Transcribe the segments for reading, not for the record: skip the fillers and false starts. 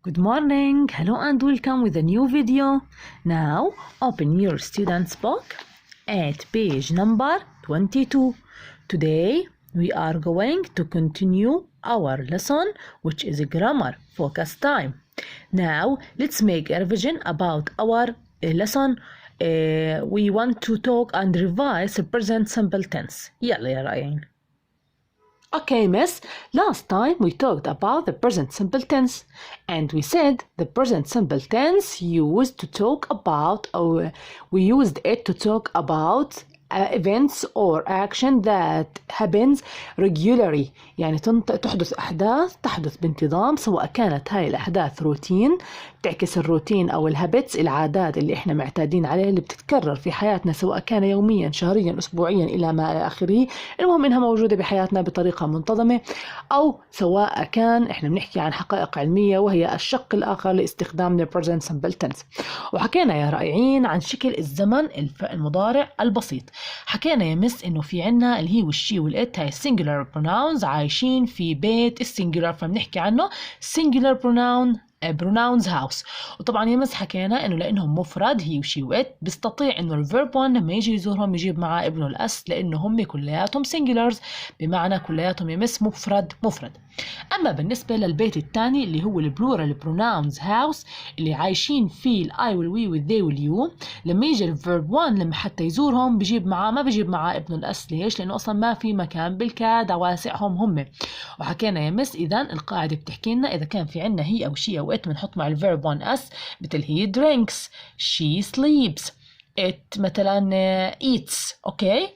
Good morning, hello and welcome with a new video. Now open your student's book at page number 22. Today we are going to continue our lesson, which is grammar focus time. Now let's make a revision about our lesson. We want to talk and revise the present simple tense. يلا يا رأيين. Okay, miss, last time we talked about the present simple tense and we said the present simple tense used to talk about, or we used it to talk about events or action that happens regularly. يعني تحدث أحداث تحدث بانتظام، سواء كانت هاي الأحداث روتين تعكس الروتين أو الهابتس، العادات اللي إحنا معتادين عليها اللي بتتكرر في حياتنا، سواء كان يوميا شهريا أسبوعيا إلى ما آخره. المهم إنها موجودة بحياتنا بطريقة منتظمة، أو سواء كان إحنا بنحكي عن حقائق علمية وهي الشق الآخر لاستخدام present simple tense. وحكينا يا رائعين عن شكل الزمن المضارع البسيط. حكينا يا مس إنه في عنا اللي هي والشي والإت، هاي singular pronouns عايشين في بيت السنجولار، فبنحكي عنه singular pronouns house. وطبعا يا مس حكينا انه لانهم مفرد هي وشي وات، بيستطيع انه الفيرب 1 لما يجي يزورهم يجيب معاه ابنه الاس، لانه هم كلياتهم singulars، بمعنى كلياتهم يا مس مفرد. اما بالنسبه للبيت الثاني اللي هو البلورال pronouns house اللي عايشين فيه الاي والوي والذي واليو، لما يجي الفيرب 1 لما حتى يزورهم بيجيب معاه، ما بيجيب معاه ابنه الاس. ليش؟ لانه اصلا ما في مكان بالكاد واسعهم هم. وحكينا يا مس اذا القاعده بتحكي لنا اذا كان في عندنا هي او شي او ات بنحط مع الفيرب 1 اس، مثل هي drinks، she sleeps، it مثلا eats. اوكي،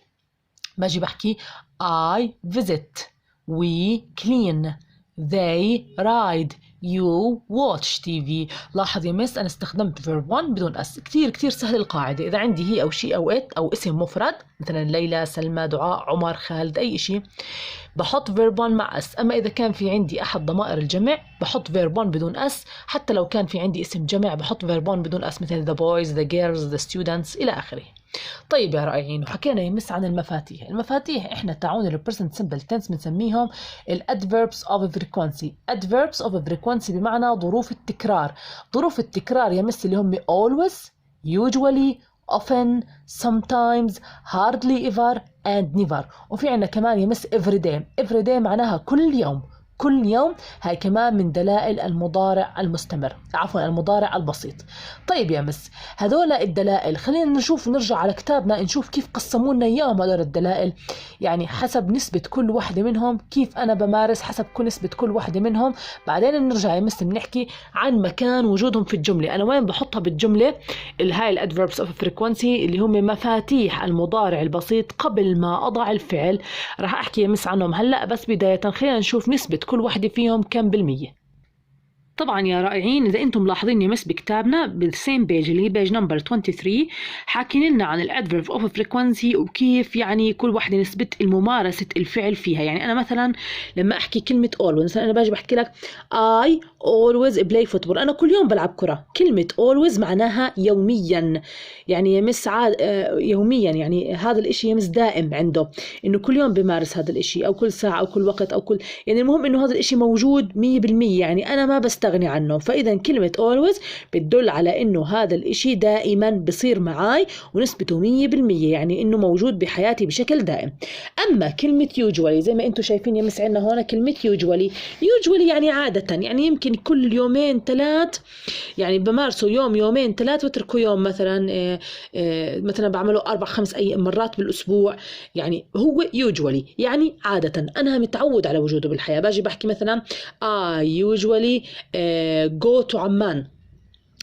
باجي بحكي I visit، we clean، they ride، you watch TV. لاحظ يا مس أنا استخدمت verb 1 بدون اس. كتير سهل القاعدة. إذا عندي هي أو شي أو ات أو اسم مفرد مثلا ليلى، سلمى، دعاء، عمر، خالد، أي شيء، بحط verb 1 مع اس. أما إذا كان في عندي أحد ضمائر الجمع بحط verb 1 بدون اس. حتى لو كان في عندي اسم جمع بحط verb 1 بدون اس، مثل the boys، the girls، the students إلى آخره. طيب يا رائعين، وحكينا يمس عن المفاتيح. المفاتيح احنا تعاون البريزنت سمبل تنس بنسميهم الادفيربس اوف فريكوانسي. ادفيربس اوف فريكوانسي بمعنى ظروف التكرار. ظروف التكرار يمس اللي هم always، usually، often، sometimes، hardly ever and never. وفي عنا كمان يمس every day معناها كل يوم. هاي كمان من دلائل المضارع المستمر، عفوا المضارع البسيط. طيب يا مس، هذول الدلائل خلينا نرجع على كتابنا نشوف كيف قسموا لنا اياهم هذول الدلائل، يعني حسب نسبة كل واحدة منهم، كيف انا بمارس حسب كل نسبة كل واحدة منهم. بعدين بنرجع يا مس بنحكي عن مكان وجودهم في الجملة. انا وين بحطها بالجملة؟ هاي الادفيربس اوف فريكوانسي اللي هم مفاتيح المضارع البسيط قبل ما اضع الفعل. راح احكي يا مس عنهم هلا، بس بداية خلينا نشوف نسبة كل واحدة فيهم كم بالمية. طبعا يا رائعين إذا أنتم ملاحظين يمس بكتابنا بالسيم بيج اللي هي بيج نمبر 23 حاكين لنا عن الادفيرب اوف فريكوانسي وكيف يعني كل واحدة نسبة الممارسة الفعل فيها. يعني أنا مثلا لما أحكي كلمة always، مثلا أنا باجي بحكي لك I always play football، أنا كل يوم بلعب كرة. كلمة always معناها يوميا، يعني يمس يوميا، يعني هذا الاشي يمس دائم عنده، إنه كل يوم بمارس هذا الاشي أو كل ساعة أو كل وقت أو كل، يعني المهم إنه هذا الاشي موجود 100%، يعني أنا ما بستغني عنه. فإذا كلمة always بتدل على إنه هذا الاشي دائما بصير معاي ونسبته 100%، يعني إنه موجود بحياتي بشكل دائم. أما كلمة usually زي ما أنتم شايفين يمس عنا هون كلمة usually يعني عادة، يعني يمكن كل يومين 3، يعني بمارسه يومين 3 وتركوا يوم، مثلا بعمله 4-5 أي مرات بالأسبوع. يعني هو usually يعني عادة، أنا متعود على وجوده بالحياة. باجي بحكي مثلا I usually go to عمان،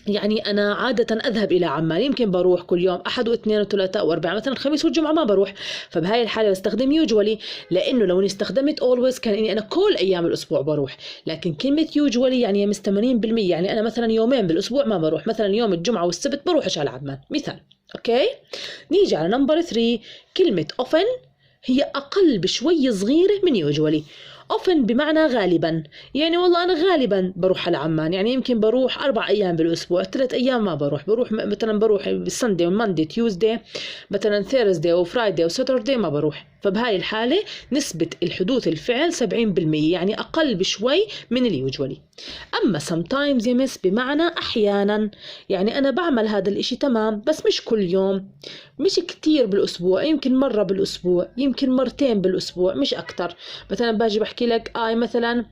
يعني أنا عادة أذهب إلى عمان، يمكن بروح كل يوم أحد واثنين وثلاثاء وأربعة، مثلا الخميس والجمعة ما بروح. فبهاي الحالة بستخدم usually، لأنه لو استخدمت always كان إني أنا كل أيام الأسبوع بروح. لكن كلمة usually يعني يمس 80%، يعني أنا مثلا يومين بالأسبوع ما بروح، مثلا يوم الجمعة والسبت بروحش على عمان مثال. أوكي، نيجي على نمبر 3. كلمة often هي أقل بشوي صغيرة من usually. often بمعنى غالبا، يعني والله أنا غالبا بروح على عمان، يعني يمكن بروح 4 أيام بالأسبوع، 3 أيام ما بروح مثلا بروح بالسندي وماندي تيوزدي، مثلا ثيرزدي وفرايدي وساتردي ما بروح. فبهاي الحالة نسبة الحدوث الفعل 70%، يعني أقل بشوي من اليوجوالي. أما sometimes يا مس بمعنى أحيانا، يعني أنا بعمل هذا الإشي تمام بس مش كل يوم، مش كتير بالأسبوع، يمكن مرة بالأسبوع، يمكن مرتين بالأسبوع، مش أكتر. مثلا باجي بحكي لك I مثلا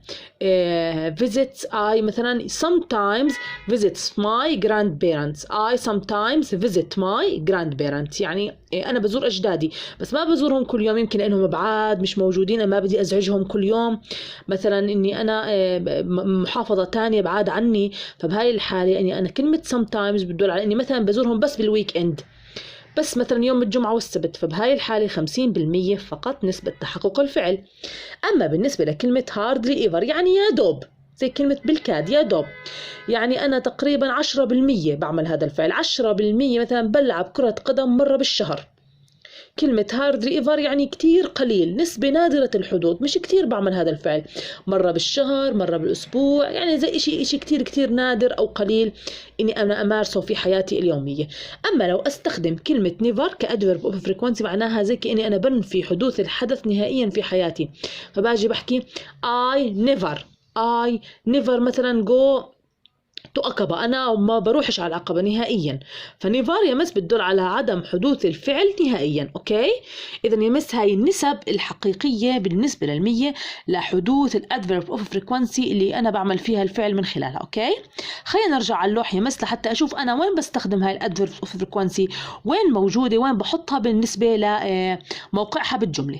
visits I مثلا sometimes visits my grandparents. I sometimes visit my grandparents، يعني أنا بزور أجدادي بس ما بزورهم كل يوم، يمكن لأنهم بعاد مش موجودين، أنا ما بدي أزعجهم كل يوم، مثلا إني أنا محافظة تانية بعاد عني. فبهاي الحالة يعني أنا كلمة sometimes بتدل على إني مثلا بزورهم بس بالويك إند، بس مثلا يوم الجمعة والسبت. فبهاي الحالة 50% فقط نسبة تحقق الفعل. أما بالنسبة لكلمة hardly ever يعني يا دوب، زي كلمة بالكاد يا دوب، يعني أنا تقريبا 10% بعمل هذا الفعل، 10% مثلا بلعب كرة قدم مرة بالشهر. كلمة hardly ever يعني كتير قليل، نسبة نادرة الحدوث، مش كتير بعمل هذا الفعل، مرة بالشهر مرة بالأسبوع، يعني زي إشي كتير نادر أو قليل إني أنا أمارسه في حياتي اليومية. أما لو أستخدم كلمة never كأدفيرب أوف فريكوانسي معناها زي كأني أنا بنفي حدوث الحدث نهائيا في حياتي. فباجي بحكي I never مثلا go تو عقبة، أنا ما بروحش على العقبة نهائيا. فنيفر يمس بتدل على عدم حدوث الفعل نهائيا. أوكي، إذا يمس هاي النسب الحقيقية بالنسبة للمية لحدوث الأدفيرب أوف فريكوانسي اللي أنا بعمل فيها الفعل من خلالها. أوكي، خلينا نرجع على اللوح يمس لحتى أشوف أنا وين بستخدم هاي الأدفيرب أوف فريكوانسي، وين موجودة، وين بحطها بالنسبة لموقعها بالجملة.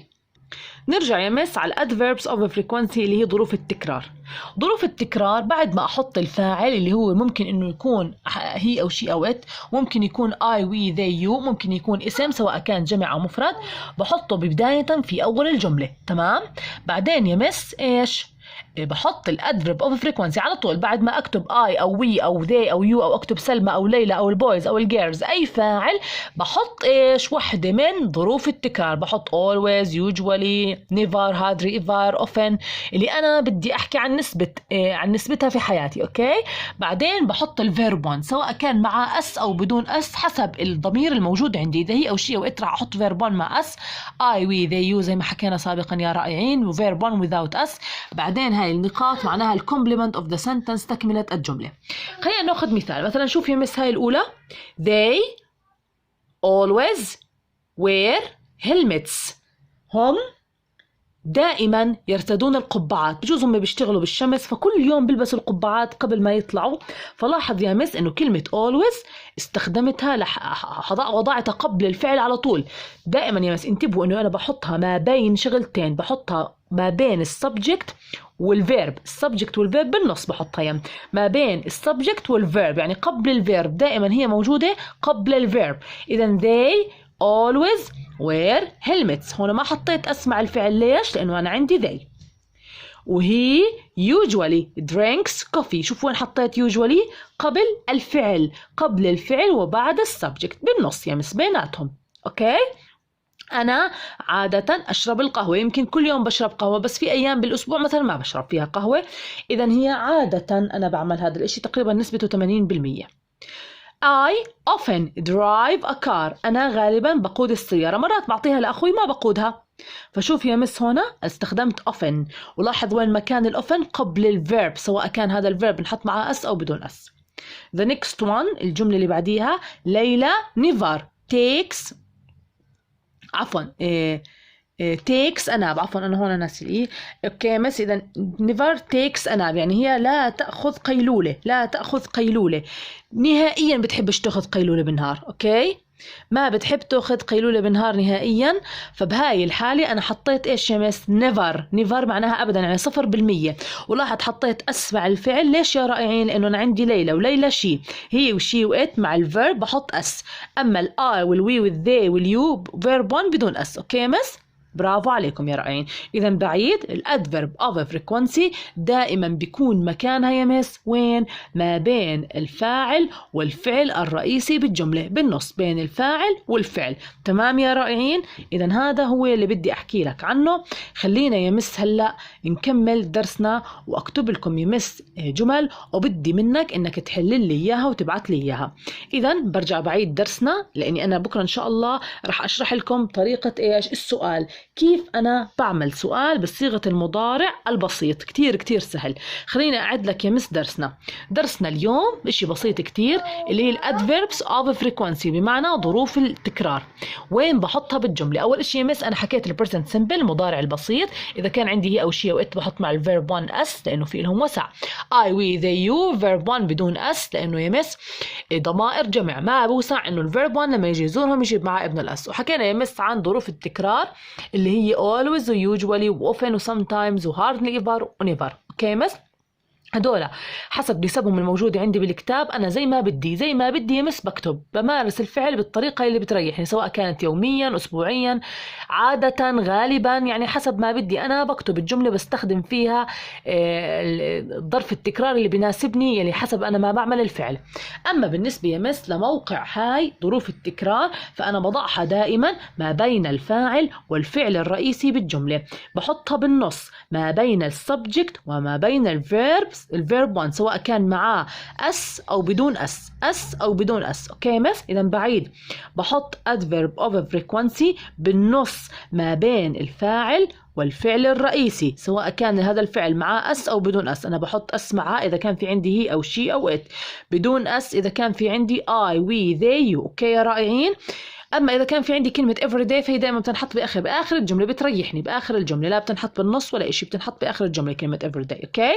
نرجع يمس على الادفيربس اوف فريكوانسي اللي هي ظروف التكرار. ظروف التكرار بعد ما احط الفاعل اللي هو ممكن انه يكون هي او شي او ات، ممكن يكون I we they you، ممكن يكون اسم سواء كان جمع او مفرد، بحطه بداية في اول الجملة. تمام، بعدين يمس ايش؟ بحط الادفيرب اوف فريكوانسي على طول بعد ما اكتب I او we او they او you، او اكتب سلمى او ليلى او البويز او الجيرلز، اي فاعل بحط ايش؟ وحده من ظروف التكرار، بحط always usually never hardly ever often اللي انا بدي احكي عن نسبتها في حياتي. اوكي، بعدين بحط الفيرب 1 سواء كان مع اس او بدون اس حسب الضمير الموجود عندي، اذا هي او شيء او ات راح احط فيرب 1 مع اس، I we they you زي ما حكينا سابقا يا رائعين، وفيرب 1 without us. بعدين هاي النقاط معناها الكومبلمنت اوف ذا سنتنس، تكملة الجملة. خلينا ناخذ مثال، مثلا شوف يا مس هاي الأولى they always wear helmets، هم دائما يرتدون القبعات، بجوز هم بيشتغلوا بالشمس فكل يوم بيلبسوا القبعات قبل ما يطلعوا. فلاحظ يا مس انه كلمة always استخدمتها وضعتها قبل الفعل على طول. دائما يا مس انتبهوا انه انا بحطها ما بين شغلتين، بحطها ما بين السبجكت والفيرب، السبجكت والفيرب بالنص بحطها، يعني ما بين السبجكت والفيرب، يعني قبل الفيرب، دائما هي موجودة قبل الفيرب. إذا they always wear helmets. هنا ما حطيت أسمع الفعل، ليش؟ لأنه أنا عندي they. وهي usually drinks coffee، شوف وين حطيت usually؟ قبل الفعل، قبل الفعل وبعد السبجكت بالنص يا مس بيناتهم. أوكي، أنا عادة أشرب القهوة، يمكن كل يوم بشرب قهوة بس في أيام بالأسبوع مثلا ما بشرب فيها قهوة. إذا هي عادة أنا بعمل هذا الإشي تقريبا نسبته 80%. I often drive a car، أنا غالبا بقود السيارة، مرات بعطيها لأخوي ما بقودها. فشوف يا مس هنا استخدمت often، ولاحظ وين مكان الأوفن قبل الفيرب، سواء كان هذا الفيرب نحط معاه اس أو بدون اس. The next one الجملة اللي بعديها ليلى never takes takes a nap، عفوا أنا هون ناسي الإيه. أوكي مس، إذا never takes a nap يعني هي لا تأخذ قيلولة، لا تأخذ قيلولة نهائيا، بتحبش تأخذ قيلولة بالنهار. أوكي، ما بتحب تأخذ قيلولة بالنهار نهائيا. فبهاي الحالة أنا حطيت إيش يا مس؟ never معناها أبدا، يعني 0%. ولاحظ حطيت أسمع الفعل، ليش يا رائعين؟ لأنه أنا عندي ليلى، وليلى شي، هي وشي وإت مع الفيرب بحط أس. أما الآي والوي والذي واليو فيرب 1 بدون أس. أوكي يا مس، برافو عليكم يا رائعين. إذا بعيد الأدفيرب أوف فريكوانسي دائما بيكون مكانها يا مس وين؟ ما بين الفاعل والفعل الرئيسي بالجملة، بالنص بين الفاعل والفعل. تمام يا رائعين؟ إذا هذا هو اللي بدي أحكي لك عنه. خلينا يا مس هلأ نكمل درسنا وأكتب لكم يا مس جمل، وبدي منك إنك تحل لي إياها وتبعت لي إياها. إذا برجع بعيد درسنا، لأني أنا بكرة إن شاء الله رح أشرح لكم طريقة إيش السؤال، كيف أنا بعمل سؤال بصيغة المضارع البسيط؟ كتير كتير سهل. خليني أعد لك يا مس درسنا اليوم إشي بسيط كتير اللي هي الادفيربس اوف فريكوانسي، بمعنى ظروف التكرار. وين بحطها بالجملة؟ أول إشي يا مس أنا حكيت البريزنت سمبل المضارع البسيط، إذا كان عندي هي أو شي أو إت بحط مع الفيرب 1 اس لأنه في لهم وسع. I we they you فيرب 1 بدون اس لأنه يا مس ضمائر جمع، ما بوسع إنه الفيرب 1 لما يجي يزورهم يجيب معاه ابن الاس. وحكينا يا مس عن ظروف التكرار اللي هي always و usually و often و sometimes و hardly ever و never. اوكي مس؟ هدول حسب نسبهم الموجودة عندي بالكتاب، أنا زي ما بدي يا مس بكتب، بمارس الفعل بالطريقة اللي بتريحني، سواء كانت يوميا أسبوعيا عادة غالبا، يعني حسب ما بدي أنا بكتب الجملة، بستخدم فيها ظرف التكرار اللي بيناسبني، يعني حسب أنا ما بعمل الفعل. أما بالنسبة يا مس لموقع هاي ظروف التكرار فأنا بضعها دائما ما بين الفاعل والفعل الرئيسي بالجملة، بحطها بالنص ما بين السبجكت وما بين الفيرب 1، سواء كان معاه اس او بدون اس او بدون اس. اوكي مس؟ اذا بعيد، بحط adverb of frequency بالنص ما بين الفاعل والفعل الرئيسي، سواء كان هذا الفعل معاه اس او بدون اس. انا بحط اس معاه اذا كان في عندي هي او شي او ات، بدون اس اذا كان في عندي I we they you. اوكي يا رائعين؟ اما اذا كان في عندي كلمه everyday فهي دائما بتنحط باخر الجمله، بتريحني باخر الجمله، لا بتنحط بالنص ولا شيء، بتنحط باخر الجمله كلمه everyday. اوكي؟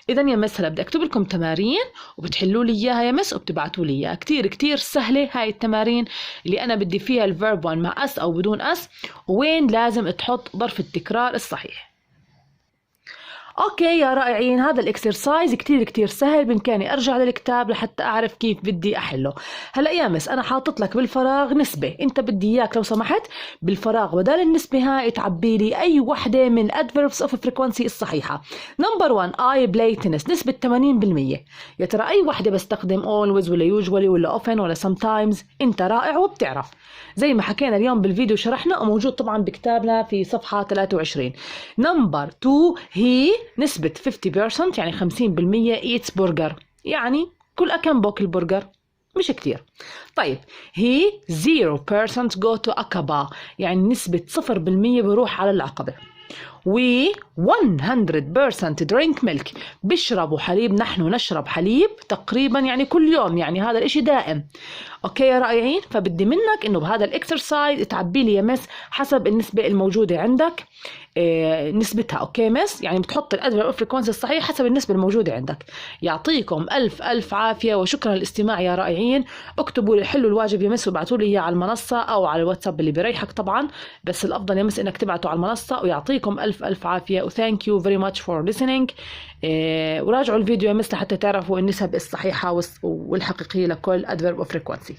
اذا يا مس هلا بدي اكتب لكم تمارين وبتحلوا لي اياها يا مس وبتبعتوا لي اياها. كتير كتير سهله هاي التمارين اللي انا بدي فيها الفيرب 1 مع اس او بدون اس، وين لازم تحط ظرف التكرار الصحيح. اوكي يا رائعين، هذا الاكسرسايز كتير كتير سهل، بامكاني ارجع للكتاب لحتى اعرف كيف بدي احله. هلا يا مس انا حاطط لك بالفراغ نسبه، انت بدي اياك لو سمحت بالفراغ بدل النسبه هاي تعبي لي اي وحده من adverbs of frequency الصحيحه. نمبر 1 I play tennis نسبه 80%. يا ترى اي وحده بستخدم always ولا usually ولا often ولا sometimes؟ انت رائع وبتعرف زي ما حكينا اليوم بالفيديو شرحنا، وموجود طبعا بكتابنا في صفحه 23. نمبر 2 هي نسبة 50% يعني 50% eats burger، يعني كل كم باكل برجر؟ مش كتير. طيب هي 0% go to Aqaba، يعني نسبة 0% بروح على العقبة. و 100% drink milk، بيشربوا حليب، نحن نشرب حليب تقريبا يعني كل يوم، يعني هذا الاشي دائم. اوكي يا رائعين؟ فبدي منك انه بهذا الاكسرسايز تعبي لي يا مس حسب النسبة الموجودة عندك نسبتها. اوكي مس؟ يعني بتحط الادفيرب اوف فريكونسي الصحيح حسب النسبة الموجودة عندك. يعطيكم الف عافية وشكرا للاستماع يا رائعين. اكتبوا لي حلوا الواجب يا مس وابعتوا لي اياه على المنصة او على الواتساب اللي بيريحك طبعا، بس الافضل يا مس انك تبعته على المنصة. ويعطيكم الف عافية و thank you very much for listening. وراجعوا الفيديو يا مس لحتى تعرفوا النسب الصحيحة والحقيقية لكل adverb of frequency.